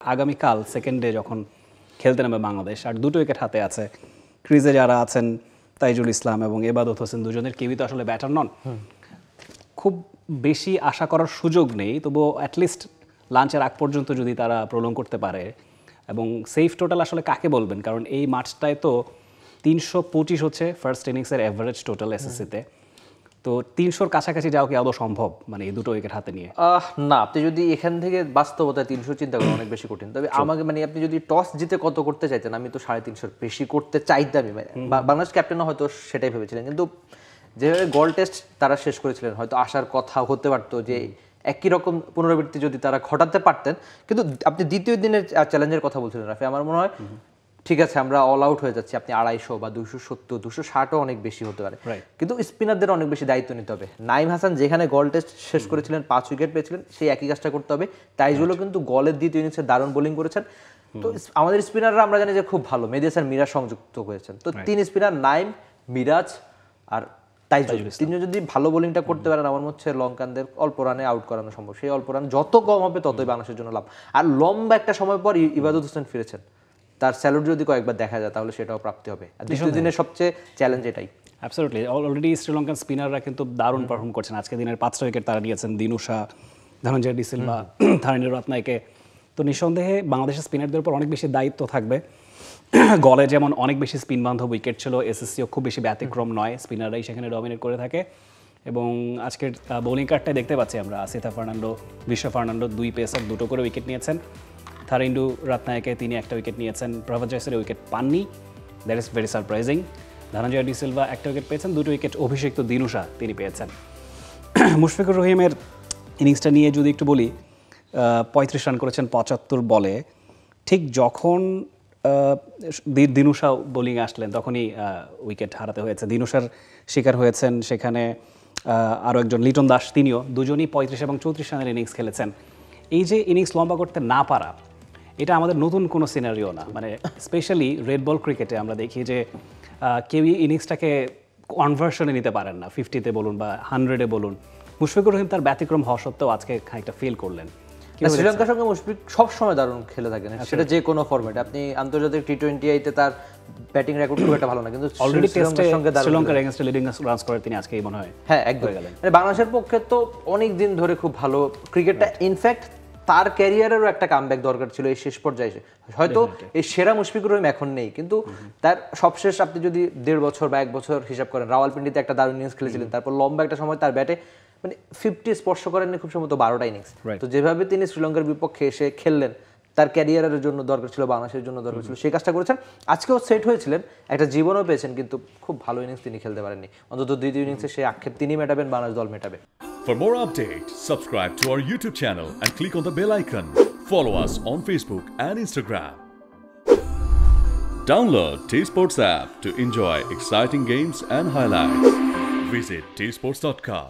আগামীকাল second day যখন খেলতে নামবে বাংলাদেশ আর দুটো উইকেট হাতে আছে, ক্রিজে যারা আছেন তাইজুল ইসলাম এবং এবাদত হোসেন দুজনের কেউই তো আসলে ব্যাটার নন, খুব বেশি আশা করার সুযোগ নেই। তবুও অ্যাটলিস্ট লাঞ্চের আগ পর্যন্ত যদি তারা প্রলং করতে পারে, এবং সেফ টোটাল আসলে কাকে বলবেন, কারণ এই মাঠটায় তো 325 হচ্ছে ফার্স্ট ইনিংসের অ্যাভারেজ টোটাল এসএসসিতে, তো 300-র কাছাকাছি যাওয়া কি আদৌ সম্ভব মানে এই দুটো উইকেট হাতে নিয়ে? না, আপনি যদি এখান থেকে বাস্তবতায় 300 চিন্তা করেন অনেক বেশি কঠিন। তবে আমাকে মানে আপনি যদি টস জিতে কত করতে চাইতেন, আমি তো 350 বেশি করতে চাইতামই। বাংলাদেশ ক্যাপ্টেনও হয়তো সেটাই ভেবেছিলেন, কিন্তু যেভাবে গোল টেস্ট তারা শেষ করেছিলেন, হয়তো আসার কথা হতে পারতো যে একই রকম পুনরাবৃত্তি যদি তারা ঘটাতে পারতেন। কিন্তু আপনি দ্বিতীয় দিনের চ্যালেঞ্জের কথা বলছিলেন রাফি, আমার মনে হয় ঠিক আছে আমরা অল আউট হয়ে যাচ্ছি, আপনি 250 বা 270 260ও অনেক বেশি হতে পারে, কিন্তু স্পিনারদের অনেক বেশি দায়িত্ব নিতে হবে। নাইম হাসান যেখানে গোল টেস্ট শেষ করেছিলেন 5 উইকেট পেয়েছিলেন, সেই একই কাজটা করতে হবে। তাইজুলও কিন্তু গলের দ্বিতীয় ইনিংসে দারুণ বোলিং করেছেন। তো আমাদের স্পিনাররা আমরা জানি যে খুব ভালো, মেহেদী হাসান মিরাজ সংযুক্ত হয়েছেন, তো 3 স্পিনার নাইম, মিরাজ আর তাইজুল, তিনজন যদি ভালো বোলিংটা করতে পারেন, আমার মনে হচ্ছে লঙ্কানদের অল্প রানে আউট করানো সম্ভব। সেই অল্প রান যত কম হবে ততই বাংলাদেশের জন্য লাভ। আর লম্বা একটা সময় পর ইবাদত হোসেন ফিরেছেন, তার স্যালুট যদি কয়েকবার দেখা যায় তাহলে সেটাও প্রাপ্তি হবে। আর দ্বিতীয় দিনের সবচেয়ে চ্যালেঞ্জ এটাই। অ্যাবসলিউটলি, অলরেডি শ্রীলঙ্কান স্পিনাররা কিন্তু দারুণ পারফর্ম করছেন। আজকে দিনের 5টা উইকেট তারা নিয়েছেন, দিনুশা, ধনঞ্জয় ডি সিলভা, থারিন্দ্র রত্নায়কে। তো নিঃসন্দেহে বাংলাদেশের স্পিনারদের উপর অনেক বেশি দায়িত্ব থাকবে। গলে যেমন অনেক বেশি স্পিন বান্ধব উইকেট ছিল, এসএসসিও খুব বেশি ব্যতিক্রম নয়, স্পিনাররাই সেখানে ডমিনেট করে থাকে। এবং আজকের বোলিং কার্ডটাই দেখতে পাচ্ছি আমরা, আসিতা ফার্নান্ডো, বিশ্ব ফার্নান্ডো 2 পেসার 2টো করে উইকেট নিয়েছেন। থারিন্ডু রত্নায়কে তিনি 1টা উইকেট নিয়েছেন, প্রভাত জয়সের উইকেট পাননি, that is very surprising. Dhananjaya de Silva 1টা উইকেট পেয়েছেন, 2টো উইকেট অভিষিক্ত দিনুশা তিনি পেয়েছেন। মুশফিকুর রহিমের ইনিংসটা নিয়ে যদি একটু বলি, 35 রান করেছেন 75 বলে। ঠিক যখন দিনুশা বোলিং আসলেন তখনই উইকেট হারাতে হয়েছে, দিনুশার শিকার হয়েছেন সেখানে আরও একজন লিটন দাস, তিনিও দুজনই 35 এবং 34 রানের ইনিংস খেলেছেন। এই যে ইনিংস লম্বা করতে না পারা, এটা আমাদের নতুন কোনো সিনারিও না, মানে স্পেশালি রেড বল ক্রিকেটে আমরা দেখি যে কেউই ইনিংসটাকে কনভার্সনে নিতে পারেন না, 50-তে বলুন বা 100-এ বলুন। মুশফিকুর রহিম তার ব্যতিক্রম হওয়া সত্ত্বেও আজকে খানিকটা ফেল করলেন। শ্রীলঙ্কার সঙ্গে মুশফিক সবসময় দারুণ খেলে থাকেন, সেটা যে কোনো ফরম্যাটে। আপনি আন্তর্জাতিক টি20 তার ব্যাটিং রেকর্ড খুব একটা ভালো না, কিন্তু অলরেডি টেস্টের সঙ্গে শ্রীলঙ্কার এগেইনস্টে লিডিং রানস করে তিনি আজকেই মনে হয় একদম গেলেন। মানে বাংলাদেশের পক্ষে তো অনেক দিন ধরে খুব ভালো ক্রিকেটটা, ইনফ্যাক্ট তার ক্যারিয়ারেরও একটা কামব্যাক দরকার ছিল এই শেষ পর্যায়ে এসে। হয়তো এই সেরা মুশফিকুর রহিম এখন নেই, কিন্তু তার সবশেষ আপনি যদি 1.5 বছর বা 1 বছর হিসাব করেন, রাওয়ালপিন্ডিতে একটা দারুণ ইনিংস খেলেছিলেন, তারপর লম্বা একটা সময় তার ব্যাটে মানে 50 স্পর্শ করেননি খুব সম্ভবত 12টা ইনিংস। তো যেভাবে তিনি শ্রীলঙ্কার বিপক্ষে এসে খেললেন, তার ক্যারিয়ারের জন্য দরকার ছিল, বাংলাদেশের জন্য দরকার ছিল, সেই কাজটা করেছেন। আজকেও সেট হয়েছিলেন, একটা জীবনও পেয়েছেন, কিন্তু খুব ভালো ইনিংস তিনি খেলতে পারেননি। অন্তত দ্বিতীয় ইনিংসে সেই আক্ষেপ তিনি মেটাবেন, বাংলাদেশ দল মেটাবে। For more updates, subscribe to our YouTube channel and click on the bell icon. Follow us on Facebook and Instagram. Download T-Sports app to enjoy exciting games and highlights. Visit tsports.com.